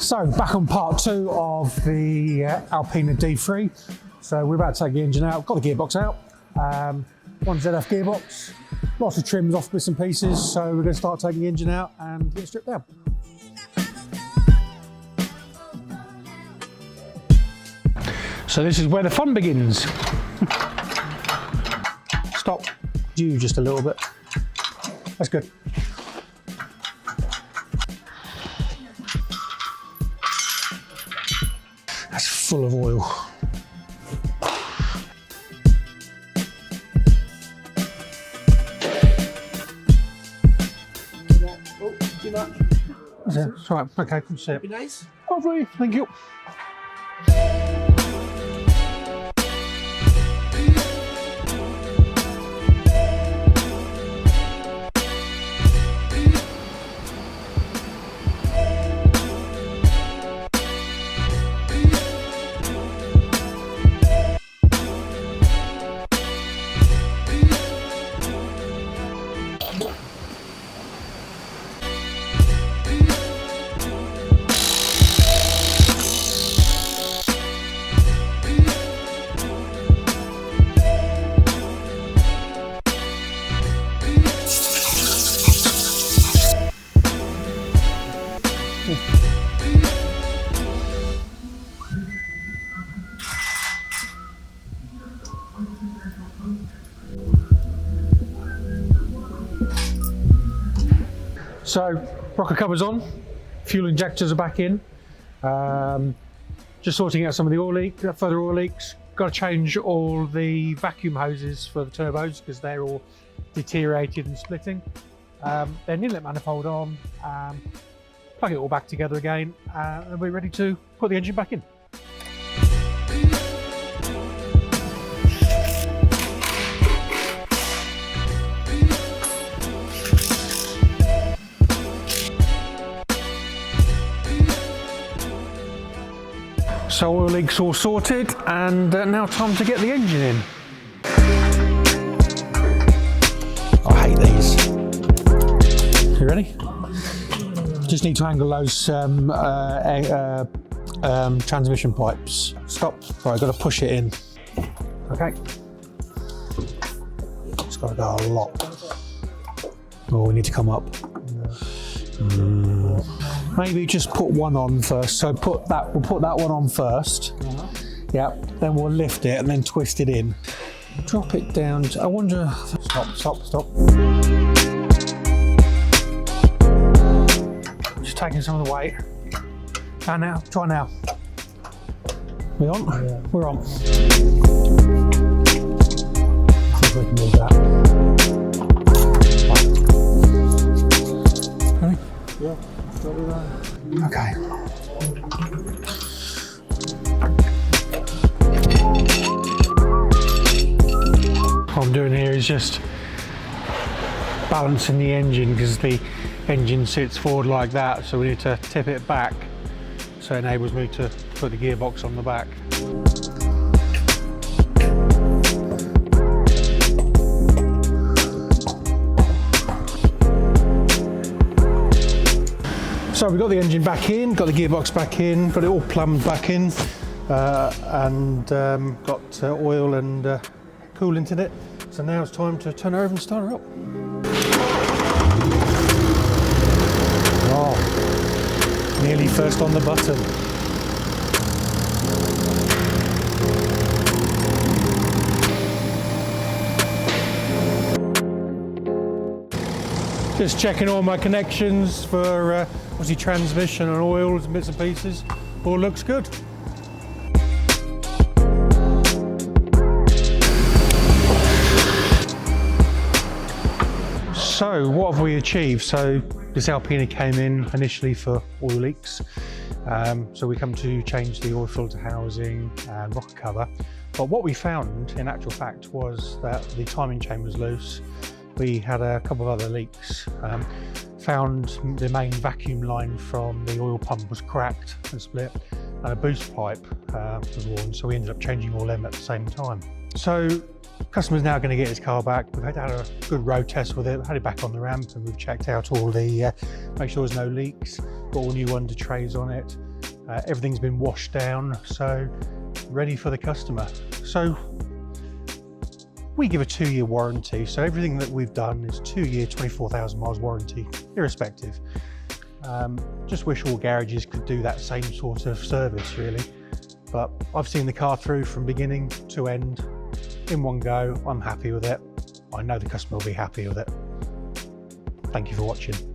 So back on part 2 of the Alpina D3. So we're about to take the engine out, got the gearbox out. One ZF gearbox, lots of trims off bits and pieces. So we're going to start taking the engine out and get it stripped down. So this is where the fun begins. Stop you just a little bit. That's good. That's full of oil. Oh, too much. That's it. It's all right. Okay, good to see it. Be nice. Lovely, thank you. So rocker cover's on, fuel injectors are back in. Just sorting out some of the oil leaks, further oil leaks. Got to change all the vacuum hoses for the turbos because they're all deteriorated and splitting. Then inlet manifold on, plug it all back together again, and we're ready to put the engine back in. So oil leaks all sorted, and now time to get the engine in. I hate these. You ready? Just need to angle those transmission pipes. Stop. Right, I've got to push it in. Okay. It's got to go a lot. Oh, we need to come up. Maybe just put one on first. So we'll put that one on first. Yeah, then we'll lift it and then twist it in. Drop it down. I wonder. Stop. Just taking some of the weight. And now, try now. We on? Yeah. We're on. See if we can move that. Ready? Yeah. Okay. What I'm doing here is just balancing the engine because the engine sits forward like that, so we need to tip it back so it enables me to put the gearbox on the back. So we've got the engine back in, got the gearbox back in, got it all plumbed back in, and got oil and coolant in it. So now it's time to turn it over and start her up. Oh, nearly first on the button. Just checking all my connections for obviously transmission and oils and bits and pieces. All looks good. So what have we achieved? So this Alpina came in initially for oil leaks. So we come to change the oil filter housing and rocker cover. But what we found in actual fact was that the timing chain was loose. We had a couple of other leaks. Found the main vacuum line from the oil pump was cracked and split, and a boost pipe was worn, so we ended up changing all them at the same time. So customer's now going to get his car back. We've had a good road test with it, had it back on the ramp, and we've checked out all the, make sure there's no leaks, got all new under trays on it, Everything's been washed down, so ready for the customer. So we give a 2-year warranty, so everything that we've done is 2-year, 24,000 miles warranty, irrespective. Just wish all garages could do that same sort of service, really. But I've seen the car through from beginning to end in one go. I'm happy with it. I know the customer will be happy with it. Thank you for watching.